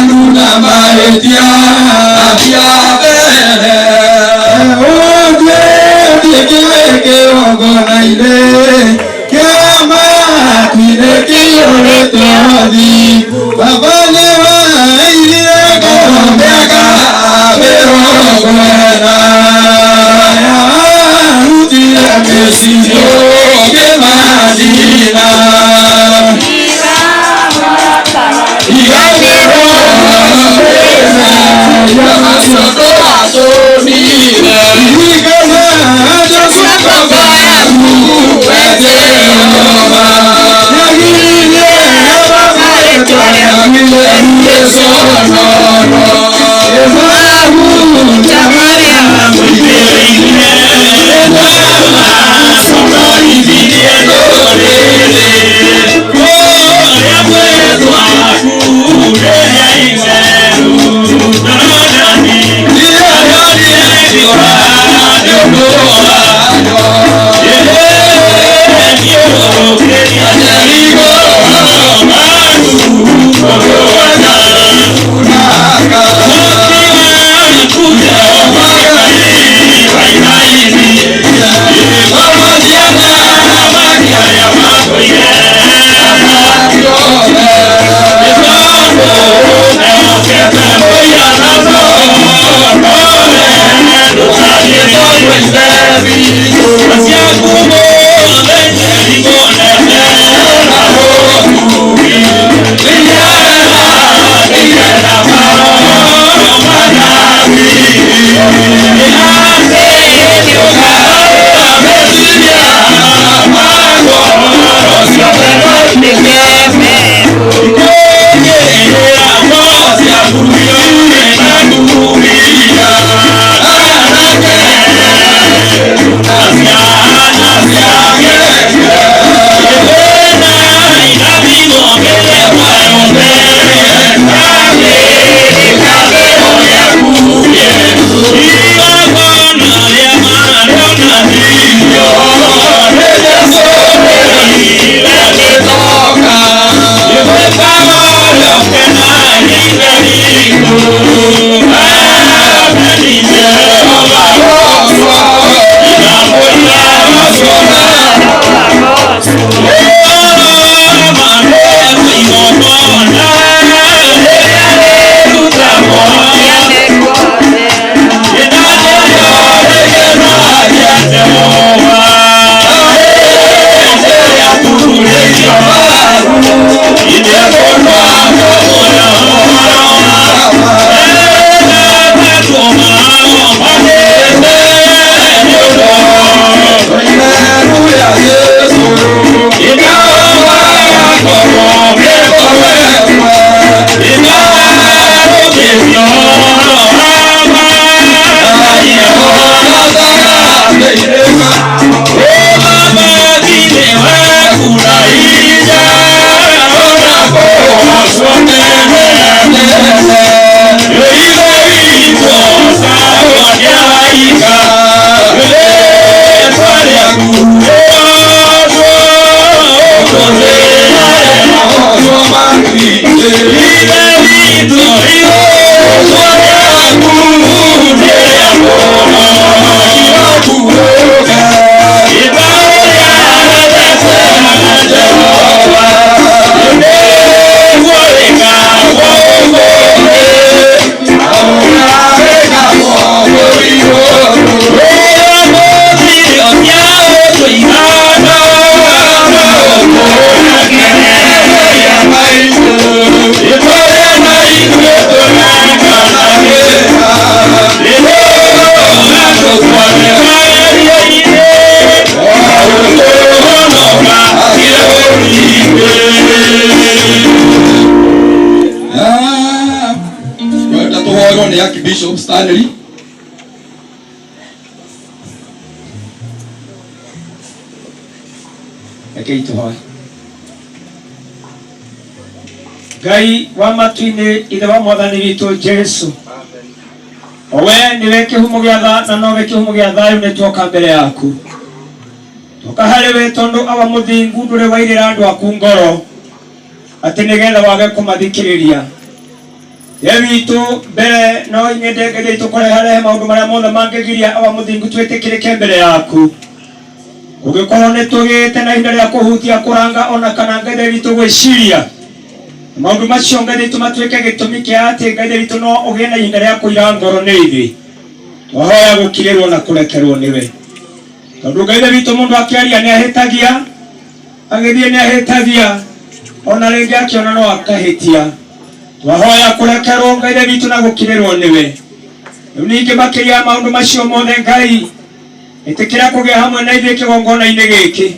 Nuna Maetia, Abiabere, Oje, Dike, Ogonaile, Kama, Tineki, Oretodi, Babaleva, Iliaga, Bega, Verogana, Udia, Mesio, Kemadina. Bishop Stanley Akaitoha Gai wa matwine ide wa mwathani witu Jesu owe niwe kihumo gia tha na nowe kihumo gia thayu ni twoka mbere yaku toka hariwe tondu awa muthingu ndure wairira andu aku ngoro ati nigetha wage kumathikiriria Yebitu bere no nyende gede tukore hare maundu maria mothe mangegiria aba muthingu twetikirike mbere yaku. Ugikorwo ni tugite na ihinda ria kuhutia kuranga ona kana ngede bitu gwiciria maundu macio ngede tumatwike gitumi kia ati ngede bitu no ugie na ihinda ria kuira ngoro ni ithi twahoya gukirirwo na kurekerwo niwe tondu ngede bitu mundu akiaria ni ahitagia agithie ni ahitagia ona ringi akiona no akahitia twahoya kurekerwo ngede bitu na gukirirwo niwe ningi makiria maundu macio mothe Ngai itikira kugia hamwe na ithe kigongona-ini giki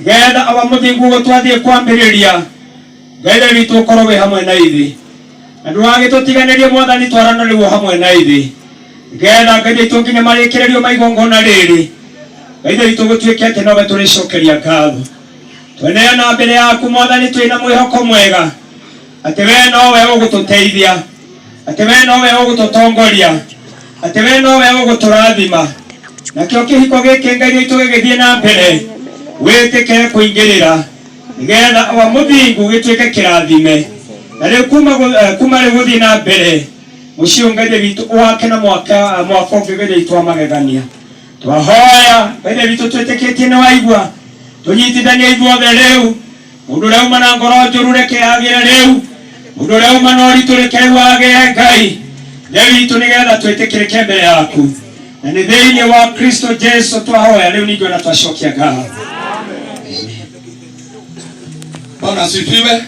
getha aba muthingu gutwathie kwambiriria ngede bitu ukorwo wi hamwe na ithe andu agitutiganirie mwathani twarana riwo hamwe na ithe getha ngede bitu nginya marikirerio maigongona riri ngede bitu gutwike ati nowe turicokeria ngatho tweneana mbere yaku mwathani twina mwihoko mwega ati we nowe ugututeithia ati we nowe ugututongoria ati we nowe uguturathima nakio kihiko giki Ngai witu gigithie na mbere witike kuingirira nigetha aba muthingu gitwike kirathime na riu kuma riu guthie na mbere mucio ngede bitu wake na mwaka ungi ngede bitu amagegania twahoya ngede bitu twitikitie ni waigua tunyitithanie ithuothe riu mundu uria uma na ngoro njuru reke agire riu mundu uria uma na uritu reke agire Ngai ngede bitu nigetha twitikirike mbere yaku na ni thiini wa Kristo Jesu twahoya riu ningi na twacokia ngatho. Bwana asifiwe.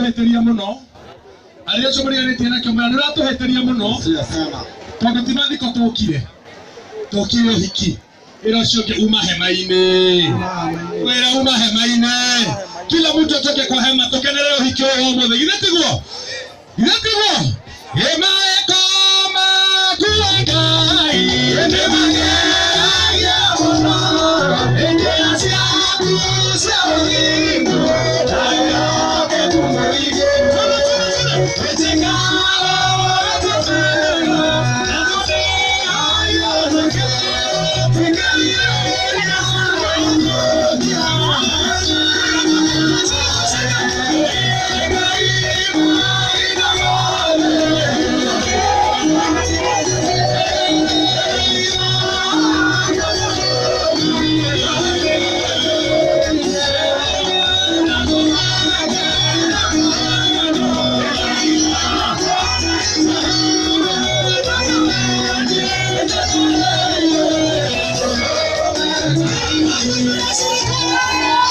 Heteria muno aria chomori aretie na kĩomo nĩ ratuheteria muno tondũ ti mathiko tũkire hiki ĩro cionge uma hema-inĩ wĩra uma hema-inĩ kila mtu atoke kwa hema tukenere uhiki ũyũ ũmũthĩ githĩ tiguo hema ekoma kuengai ende mageria muno ende asiaku cia ũthingu Yes,